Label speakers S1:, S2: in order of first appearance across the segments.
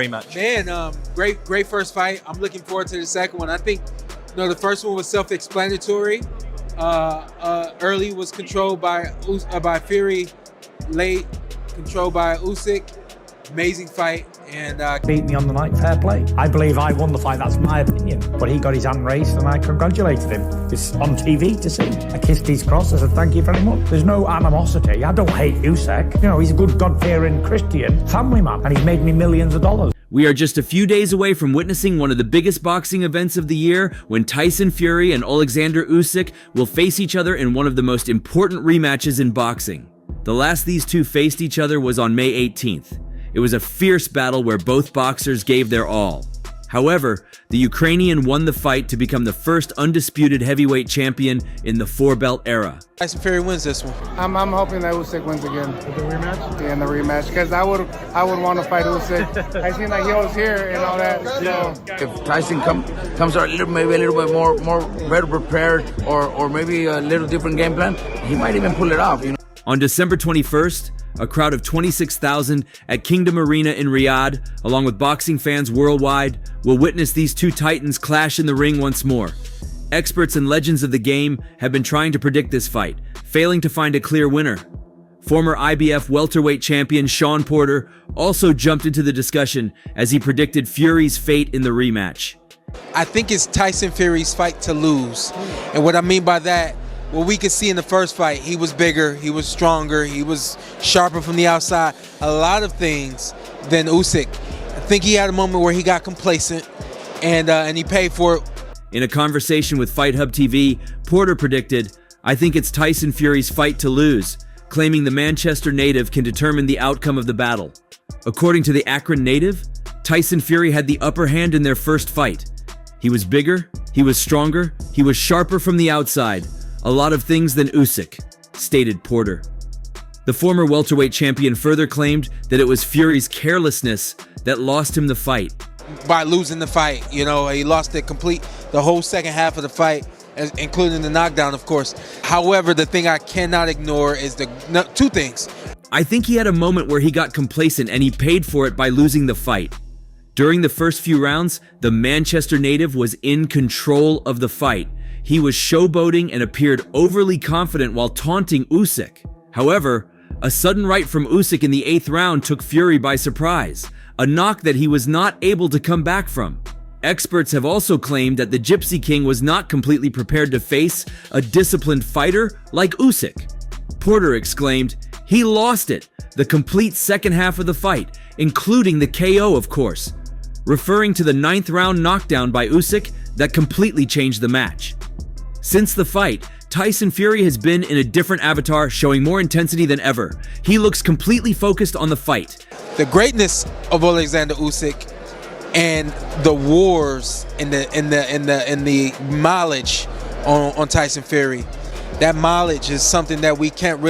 S1: rematch?
S2: Man, great first fight. I'm looking forward to the second one. I think, the first one was self-explanatory. Early was controlled by Fury, late controlled by Usyk. Amazing fight, and
S3: beat me on the night, fair play. I believe I won the fight, that's my opinion. But he got his hand raised and I congratulated him. It's on TV to see. I kissed his cross, I said thank you very much. There's no animosity. I don't hate Usyk. He's a good God-fearing Christian family man and he's made me millions of dollars.
S4: We are just a few days away from witnessing one of the biggest boxing events of the year when Tyson Fury and Oleksandr Usyk will face each other in one of the most important rematches in boxing. The last these two faced each other was on May 18th. It was a fierce battle where both boxers gave their all. However, the Ukrainian won the fight to become the first undisputed heavyweight champion in the four-belt era.
S2: Tyson Fury wins this one.
S5: I'm hoping that Usyk wins again.
S6: For the rematch?
S5: Yeah, in the rematch, because I would want to fight Usyk. I seen that he was here and all that. So.
S7: If Tyson comes out maybe a little bit more better prepared or maybe a little different game plan, he might even pull it off.
S4: On December 21st, a crowd of 26,000 at Kingdom Arena in Riyadh, along with boxing fans worldwide, will witness these two titans clash in the ring once more. Experts and legends of the game have been trying to predict this fight, failing to find a clear winner. Former IBF welterweight champion Shawn Porter also jumped into the discussion as he predicted Fury's fate in the rematch.
S2: I think it's Tyson Fury's fight to lose. And what I mean by that, what we could see in the first fight, he was bigger, he was stronger, he was sharper from the outside, a lot of things than Usyk. I think he had a moment where he got complacent and he paid for it.
S4: In a conversation with Fight Hub TV, Porter predicted, "I think it's Tyson Fury's fight to lose," claiming the Manchester native can determine the outcome of the battle. According to the Akron native, Tyson Fury had the upper hand in their first fight. He was bigger, he was stronger, he was sharper from the outside. A lot of things than Usyk, stated Porter. The former welterweight champion further claimed that it was Fury's carelessness that lost him the fight.
S2: By losing the fight, he lost the whole second half of the fight, including the knockdown, of course. However, the thing I cannot ignore is two things.
S4: I think he had a moment where he got complacent and he paid for it by losing the fight. During the first few rounds, the Manchester native was in control of the fight. He was showboating and appeared overly confident while taunting Usyk. However, a sudden right from Usyk in the 8th round took Fury by surprise, a knock that he was not able to come back from. Experts have also claimed that the Gypsy King was not completely prepared to face a disciplined fighter like Usyk. Porter exclaimed, "He lost it, the complete second half of the fight, including the KO, of course," referring to the 9th round knockdown by Usyk that completely changed the match. Since the fight, Tyson Fury has been in a different avatar, showing more intensity than ever. He looks completely focused on the fight.
S2: The greatness of Oleksandr Usyk and the wars and the mileage on Tyson Fury. That mileage is something that we can't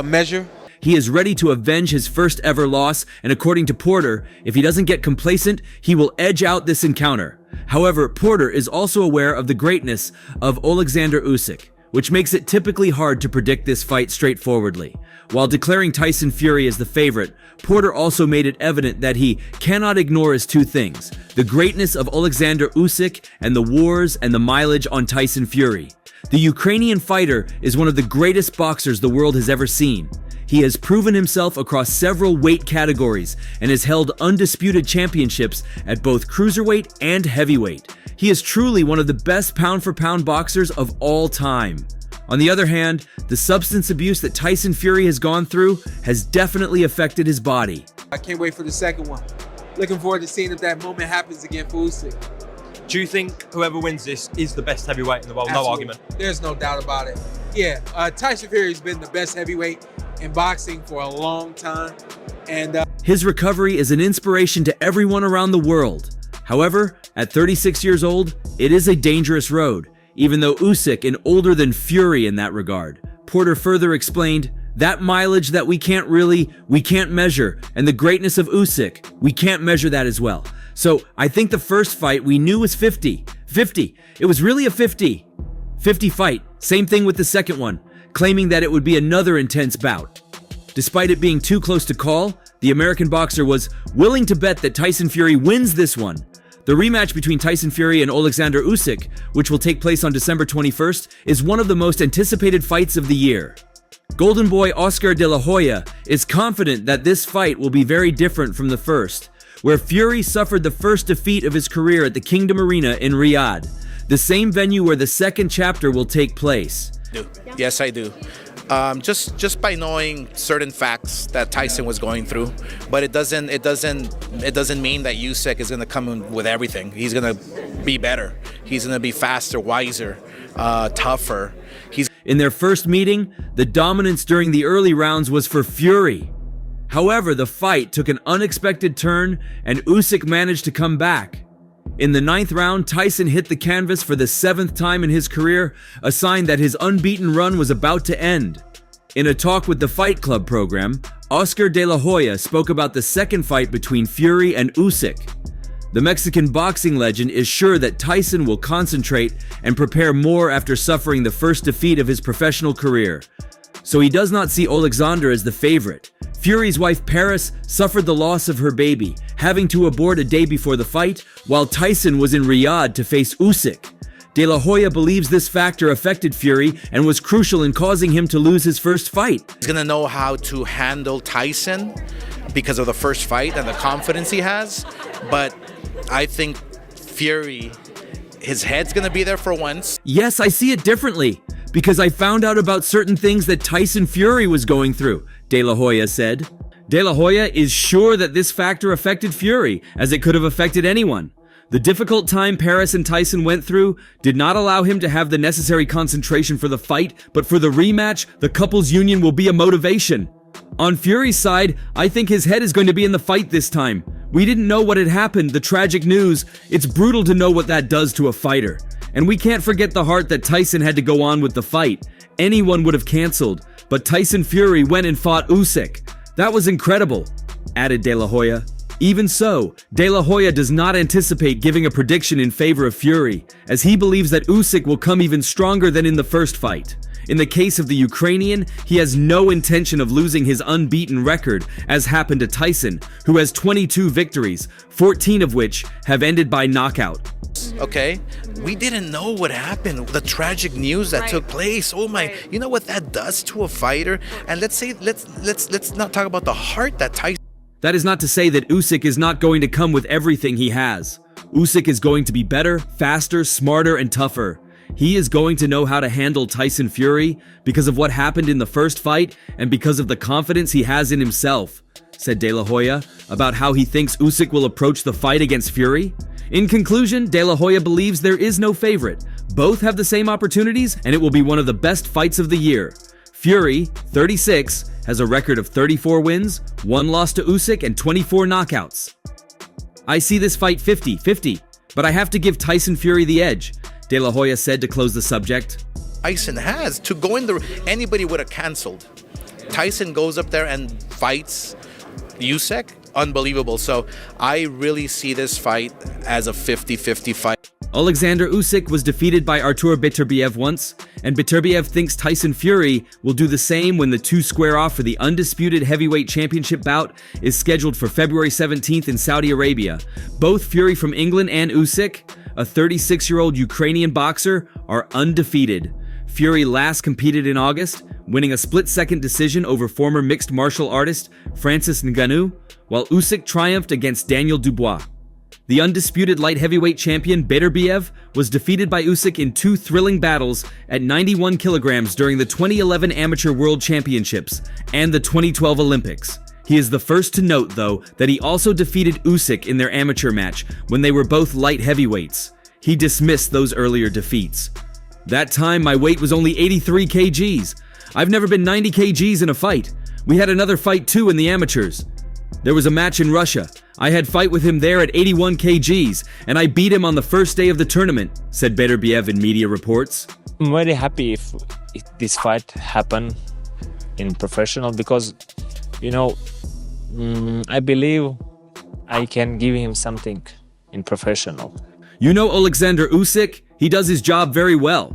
S2: measure.
S4: He is ready to avenge his first ever loss, and according to Porter, if he doesn't get complacent, he will edge out this encounter. However, Porter is also aware of the greatness of Oleksandr Usyk, which makes it typically hard to predict this fight straightforwardly. While declaring Tyson Fury as the favorite, Porter also made it evident that he cannot ignore his two things: the greatness of Oleksandr Usyk and the wars and the mileage on Tyson Fury. The Ukrainian fighter is one of the greatest boxers the world has ever seen. He has proven himself across several weight categories and has held undisputed championships at both cruiserweight and heavyweight. He is truly one of the best pound-for-pound boxers of all time. On the other hand, the substance abuse that Tyson Fury has gone through has definitely affected his body.
S2: I can't wait for the second one. Looking forward to seeing if that moment happens again for Usyk.
S1: Do you think whoever wins this is the best heavyweight in the world?
S2: Absolutely.
S1: No argument.
S2: There's no doubt about it. Yeah, Tyson Fury has been the best heavyweight in boxing for a long time. And
S4: his recovery is an inspiration to everyone around the world. However, at 36 years old, it is a dangerous road, even though Usyk is older than Fury in that regard. Porter further explained, that mileage that we can't measure, and the greatness of Usyk, we can't measure that as well. So I think the first fight we knew was 50. It was really a 50 fight. Same thing with the second one, claiming that it would be another intense bout. Despite it being too close to call, The American boxer was willing to bet that Tyson Fury wins this one. The rematch between Tyson Fury and Oleksandr Usyk, which will take place on December 21st, is one of the most anticipated fights of the year. Golden Boy Oscar de la Hoya is confident that this fight will be very different from the first, where Fury suffered the first defeat of his career at the Kingdom Arena in Riyadh, the same venue where the second chapter will take place.
S6: Yes, I do. Just by knowing certain facts that Tyson was going through, but it doesn't mean that Usyk is going to come in with everything. He's going to be better. He's going to be faster, wiser, tougher.
S4: In their first meeting, the dominance during the early rounds was for Fury. However, the fight took an unexpected turn and Usyk managed to come back. In the 9th round, Tyson hit the canvas for the 7th time in his career, a sign that his unbeaten run was about to end. In a talk with the Fight Club program, Oscar de la Hoya spoke about the second fight between Fury and Usyk. The Mexican boxing legend is sure that Tyson will concentrate and prepare more after suffering the first defeat of his professional career. So he does not see Oleksandr as the favorite. Fury's wife Paris suffered the loss of her baby, having to abort a day before the fight, while Tyson was in Riyadh to face Usyk. De La Hoya believes this factor affected Fury and was crucial in causing him to lose his first fight.
S6: He's going to know how to handle Tyson because of the first fight and the confidence he has, but I think Fury, his head's going to be there for once.
S4: Yes, I see it differently, because I found out about certain things that Tyson Fury was going through, De La Hoya said. De La Hoya is sure that this factor affected Fury, as it could have affected anyone. The difficult time Paris and Tyson went through did not allow him to have the necessary concentration for the fight, but for the rematch, the couple's union will be a motivation. On Fury's side, I think his head is going to be in the fight this time. We didn't know what had happened, the tragic news. It's brutal to know what that does to a fighter. And we can't forget the heart that Tyson had to go on with the fight. Anyone would have canceled, but Tyson Fury went and fought Usyk. That was incredible, added De La Hoya. Even so, De La Hoya does not anticipate giving a prediction in favor of Fury, as he believes that Usyk will come even stronger than in the first fight. In the case of the Ukrainian, he has no intention of losing his unbeaten record, as happened to Tyson, who has 22 victories, 14 of which have ended by knockout.
S6: Okay, we didn't know what happened, the tragic news that took place. Oh my, you know what that does to a fighter? And let's not talk about the heart that Tyson.
S4: That is not to say that Usyk is not going to come with everything he has. Usyk is going to be better, faster, smarter, and tougher. He is going to know how to handle Tyson Fury because of what happened in the first fight and because of the confidence he has in himself, said De La Hoya about how he thinks Usyk will approach the fight against Fury. In conclusion, De La Hoya believes there is no favorite. Both have the same opportunities and it will be one of the best fights of the year. Fury, 36, has a record of 34 wins, 1 loss to Usyk, and 24 knockouts. I see this fight 50-50, but I have to give Tyson Fury the edge, De La Hoya said to close the subject.
S6: Tyson has to go in the. Anybody would have canceled. Tyson goes up there and fights Usyk. Unbelievable. So I really see this fight as a 50-50 fight.
S4: Oleksandr Usyk was defeated by Artur Beterbiev once, and Beterbiev thinks Tyson Fury will do the same when the two square off for the undisputed heavyweight championship bout is scheduled for February 17th in Saudi Arabia. Both Fury from England and Usyk, a 36-year-old Ukrainian boxer, are undefeated. Fury last competed in August, winning a split-second decision over former mixed martial artist Francis Ngannou, while Usyk triumphed against Daniel Dubois. The undisputed light heavyweight champion Beterbiev was defeated by Usyk in 2 thrilling battles at 91 kilograms during the 2011 Amateur World Championships and the 2012 Olympics. He is the first to note, though, that he also defeated Usyk in their amateur match when they were both light heavyweights. He dismissed those earlier defeats. That time, my weight was only 83 kgs. I've never been 90 kgs in a fight. We had another fight too in the amateurs. There was a match in Russia. I had fight with him there at 81 kgs, and I beat him on the first day of the tournament, said Beterbiev in media reports.
S8: I'm very happy if this fight happened in professional because, I believe I can give him something in professional.
S4: You know Oleksandr Usyk? He does his job very well.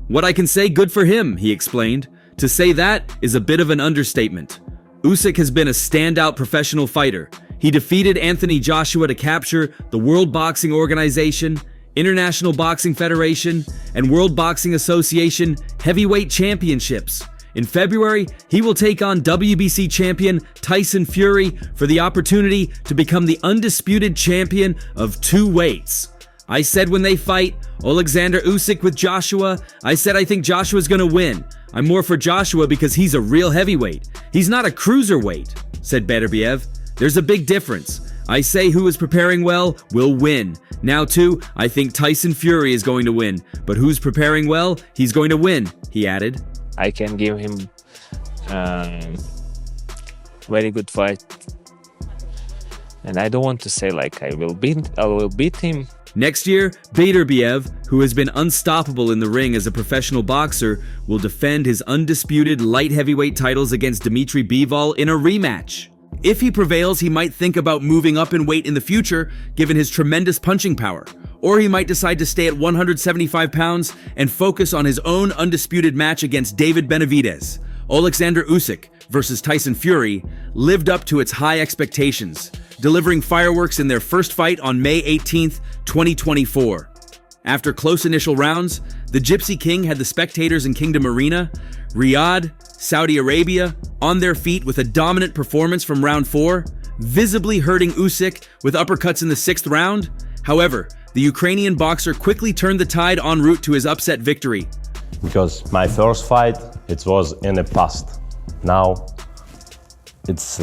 S4: What I can say, good for him, he explained. To say that is a bit of an understatement. Usyk has been a standout professional fighter. He defeated Anthony Joshua to capture the World Boxing Organization, International Boxing Federation, and World Boxing Association heavyweight championships. In February, he will take on WBC champion Tyson Fury for the opportunity to become the undisputed champion of 2 weights. I said when they fight, Oleksandr Usyk with Joshua, I said I think Joshua's gonna win. I'm more for Joshua because he's a real heavyweight. He's not a cruiserweight, said Beterbiev. There's a big difference. I say who is preparing well will win. Now too, I think Tyson Fury is going to win. But who's preparing well, he's going to win, he added.
S8: I can give him very good fight. And I don't want to say like I will beat him.
S4: Next year, Beterbiev, who has been unstoppable in the ring as a professional boxer, will defend his undisputed light heavyweight titles against Dmitry Bivol in a rematch. If he prevails, he might think about moving up in weight in the future, given his tremendous punching power. Or he might decide to stay at 175 pounds and focus on his own undisputed match against David Benavidez. Oleksandr Usyk versus Tyson Fury lived up to its high expectations, delivering fireworks in their first fight on May 18th, 2024. After close initial rounds, the Gypsy King had the spectators in Kingdom Arena, Riyadh, Saudi Arabia, on their feet with a dominant performance from round 4, visibly hurting Usyk with uppercuts in the 6th round. However, the Ukrainian boxer quickly turned the tide en route to his upset victory.
S9: Because my first fight, it was in the past. Now, it's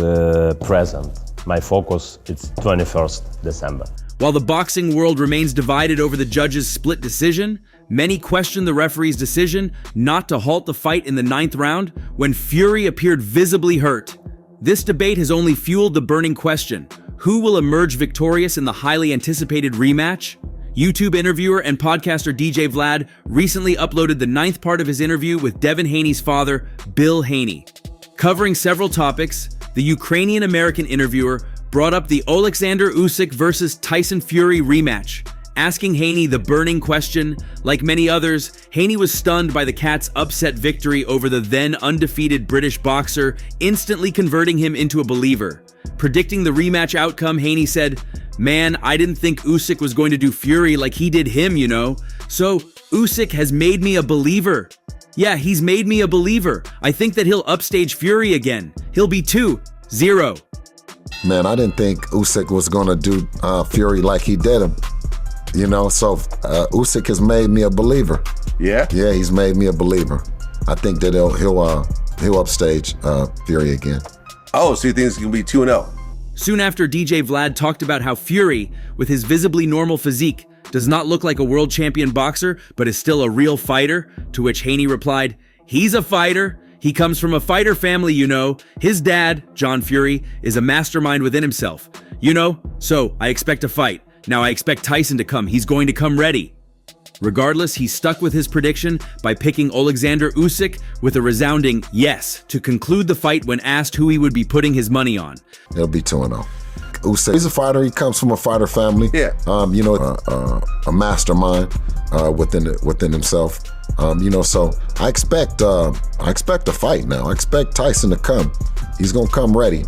S9: present. My focus is 21st December.
S4: While the boxing world remains divided over the judge's split decision, many question the referee's decision not to halt the fight in the 9th round when Fury appeared visibly hurt. This debate has only fueled the burning question: who will emerge victorious in the highly anticipated rematch? YouTube interviewer and podcaster DJ Vlad recently uploaded the 9th part of his interview with Devin Haney's father, Bill Haney. Covering several topics, the Ukrainian-American interviewer brought up the Oleksandr Usyk versus Tyson Fury rematch, asking Haney the burning question. Like many others, Haney was stunned by the cat's upset victory over the then undefeated British boxer, instantly converting him into a believer. Predicting the rematch outcome, Haney said, "Man, I didn't think Usyk was going to do Fury like he did him, you know. So Usyk has made me a believer. Yeah, he's made me a believer. I think that he'll upstage Fury again. He'll be 2-0.
S10: Man, I didn't think Usyk was gonna do Fury like he did him. You know, so Usyk has made me a believer.
S11: Yeah?
S10: Yeah, he's made me a believer. I think that he'll upstage Fury again.
S11: Oh, so you think it's gonna be 2-0?
S4: Soon after, DJ Vlad talked about how Fury, with his visibly normal physique, does not look like a world champion boxer, but is still a real fighter, to which Haney replied, "He's a fighter. He comes from a fighter family, you know. His dad, John Fury, is a mastermind within himself. You know, so I expect a fight. Now I expect Tyson to come. He's going to come ready." Regardless, he stuck with his prediction by picking Oleksandr Usyk with a resounding yes to conclude the fight when asked who he would be putting his money on.
S10: It'll be 2-0. Usyk, he's a fighter. He comes from a fighter family.
S11: Yeah.
S10: You know, a mastermind within himself. You know, so I expect a fight now. I expect Tyson to come. He's gonna come ready.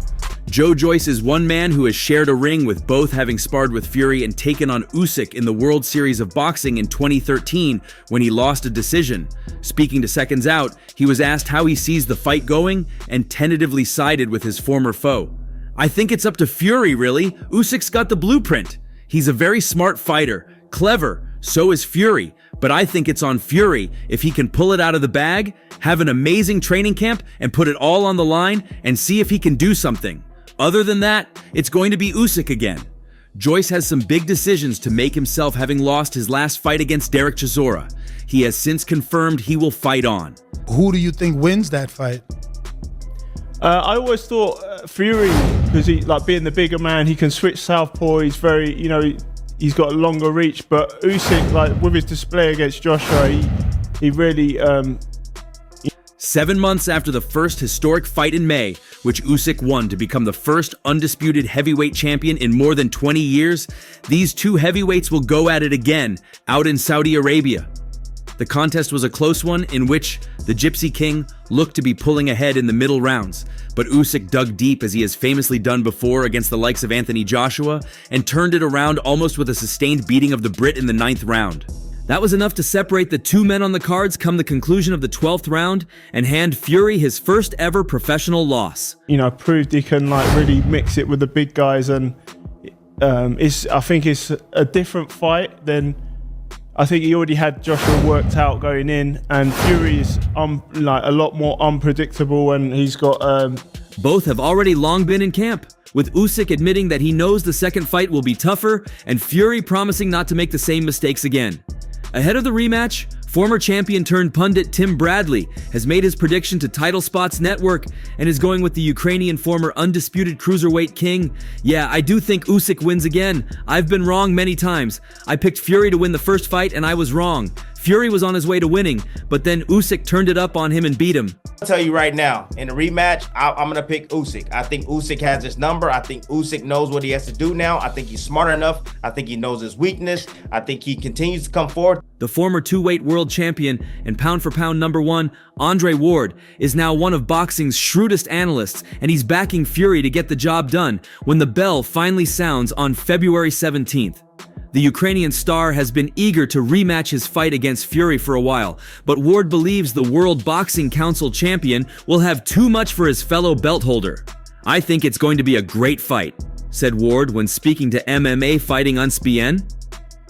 S4: Joe Joyce is one man who has shared a ring with both, having sparred with Fury and taken on Usyk in the World Series of Boxing in 2013 when he lost a decision. Speaking to Seconds Out, he was asked how he sees the fight going and tentatively sided with his former foe. "I think it's up to Fury, really. Usyk's got the blueprint. He's a very smart fighter, clever, so is Fury. But I think it's on Fury if he can pull it out of the bag, have an amazing training camp, and put it all on the line and see if he can do something. Other than that, it's going to be Usyk again." Joyce has some big decisions to make himself, having lost his last fight against Derek Chisora. He has since confirmed he will fight on.
S12: Who do you think wins that fight?
S13: I always thought Fury, because he, like, being the bigger man, he can switch southpaw. He's very, you know, he's got a longer reach. But Usyk, like, with his display against Joshua, he really.
S4: 7 months after the first historic fight in May, which Usyk won to become the first undisputed heavyweight champion in more than 20 years, these two heavyweights will go at it again out in Saudi Arabia. The contest was a close one in which the Gypsy King looked to be pulling ahead in the middle rounds, but Usyk dug deep as he has famously done before against the likes of Anthony Joshua and turned it around almost with a sustained beating of the Brit in the 9th round. That was enough to separate the two men on the cards come the conclusion of the 12th round and hand Fury his first ever professional loss.
S13: You know, proved he can really mix it with the big guys, and I think it's a different fight than I think he already had Joshua worked out going in, and Fury is a lot more unpredictable, and he's got.
S4: Both have already long been in camp, with Usyk admitting that he knows the second fight will be tougher, and Fury promising not to make the same mistakes again. Ahead of the rematch, former champion turned pundit Tim Bradley has made his prediction to Title Spots Network and is going with the Ukrainian former undisputed cruiserweight king. Yeah, I do think Usyk wins again. I've been wrong many times. I picked Fury to win the first fight and I was wrong. Fury was on his way to winning, but then Usyk turned it up on him and beat him.
S14: I'll tell you right now, in the rematch, I'm going to pick Usyk. I think Usyk has his number. I think Usyk knows what he has to do now. I think he's smart enough. I think he knows his weakness. I think he continues to come forward.
S4: The former two-weight world champion and pound-for-pound #1, Andre Ward, is now one of boxing's shrewdest analysts, and he's backing Fury to get the job done when the bell finally sounds on February 17th. The Ukrainian star has been eager to rematch his fight against Fury for a while, but Ward believes the World Boxing Council champion will have too much for his fellow belt holder. I think it's going to be a great fight, said Ward when speaking to MMA Fighting Unspn.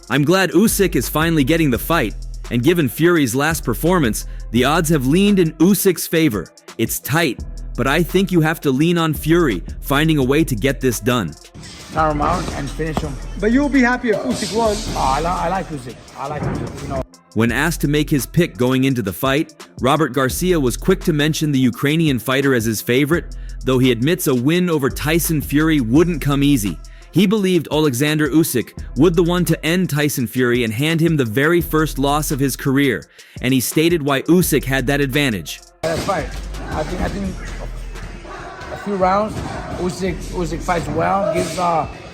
S4: I'm glad Usyk is finally getting the fight, and given Fury's last performance, the odds have leaned in Usyk's favor. It's tight, but I think you have to lean on Fury, finding a way to get this done.
S7: Tire him out and finish him.
S15: But you'll be happy if Usyk won.
S7: I like Usyk. I like Usyk, you know.
S4: When asked to make his pick going into the fight, Robert Garcia was quick to mention the Ukrainian fighter as his favorite, though he admits a win over Tyson Fury wouldn't come easy. He believed Oleksandr Usyk would the one to end Tyson Fury and hand him the very first loss of his career, and he stated why Usyk had that advantage.
S7: That's right. I think a few rounds, Usyk fights well, gives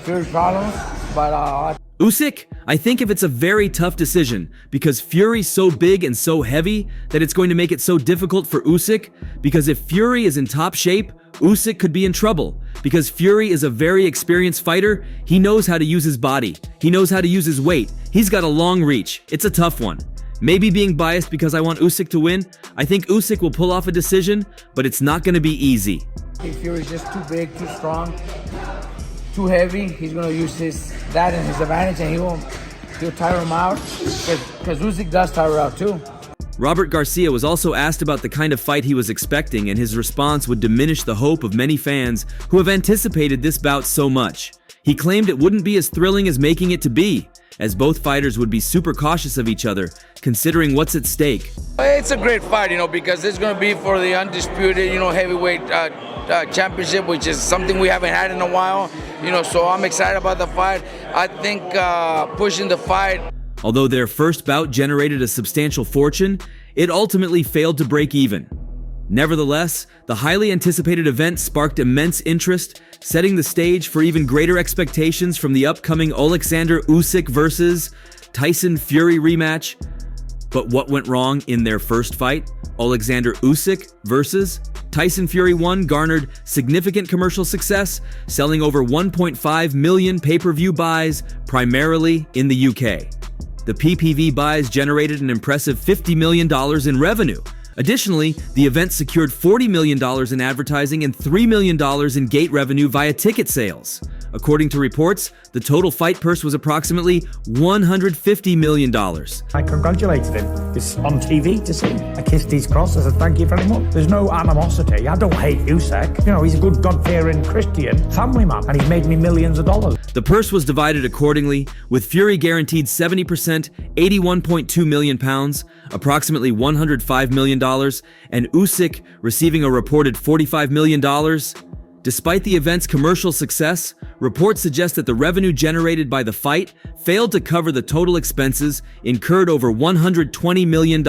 S7: Fury problems, but
S4: Usyk, I think if it's a very tough decision because Fury's so big and so heavy that it's going to make it so difficult for Usyk, because if Fury is in top shape, Usyk could be in trouble because Fury is a very experienced fighter. He knows how to use his body. He knows how to use his weight. He's got a long reach. It's a tough one. Maybe being biased because I want Usyk to win, I think Usyk will pull off a decision, but it's not going to be easy.
S7: I think Fury's just too big, too strong, too heavy. He's going to use that in his advantage, and he'll tire him out because Usyk does tire out too.
S4: Robert Garcia was also asked about the kind of fight he was expecting, and his response would diminish the hope of many fans who have anticipated this bout so much. He claimed it wouldn't be as thrilling as making it to be, as both fighters would be super cautious of each other, considering what's at stake.
S7: It's a great fight, because it's going to be for the undisputed, heavyweight championship, which is something we haven't had in a while, so I'm excited about the fight. I think pushing the fight.
S4: Although their first bout generated a substantial fortune, it ultimately failed to break even. Nevertheless, the highly anticipated event sparked immense interest, setting the stage for even greater expectations from the upcoming Oleksandr Usyk versus Tyson Fury rematch. But what went wrong in their first fight? Oleksandr Usyk versus Tyson Fury 1 garnered significant commercial success, selling over 1.5 million pay-per-view buys, primarily in the UK. The PPV buys generated an impressive $50 million in revenue. Additionally, the event secured $40 million in advertising and $3 million in gate revenue via ticket sales. According to reports, the total fight purse was approximately $150 million.
S3: I congratulated him. It's on TV to see. I kissed his cross. I said, thank you very much. There's no animosity. I don't hate Usyk. He's a good God-fearing Christian family man, and he's made me millions of dollars.
S4: The purse was divided accordingly, with Fury guaranteed 70%, £81.2 million, approximately $105 million, and Usyk receiving a reported $45 million. Despite the event's commercial success, reports suggest that the revenue generated by the fight failed to cover the total expenses incurred over $120 million.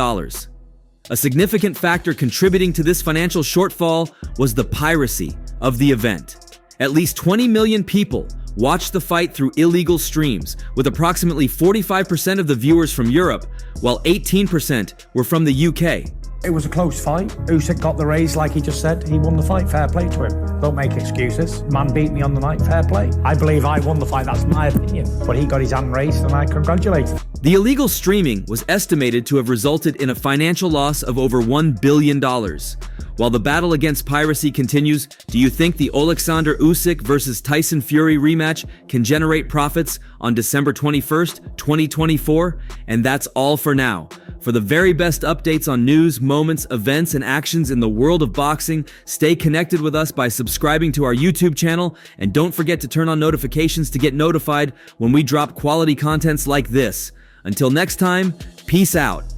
S4: A significant factor contributing to this financial shortfall was the piracy of the event. At least 20 million people watched the fight through illegal streams, with approximately 45% of the viewers from Europe, while 18% were from the UK.
S3: It was a close fight. Usyk got the raise, like he just said. He won the fight. Fair play to him. Don't make excuses. Man beat me on the night. Fair play. I believe I won the fight. That's my opinion. But he got his hand raised, and I congratulate him.
S4: The illegal streaming was estimated to have resulted in a financial loss of over $1 billion. While the battle against piracy continues, do you think the Oleksandr Usyk versus Tyson Fury rematch can generate profits on December 21st, 2024? And that's all for now. For the very best updates on news, moments, events, and actions in the world of boxing, stay connected with us by subscribing to our YouTube channel, and don't forget to turn on notifications to get notified when we drop quality contents like this. Until next time, peace out.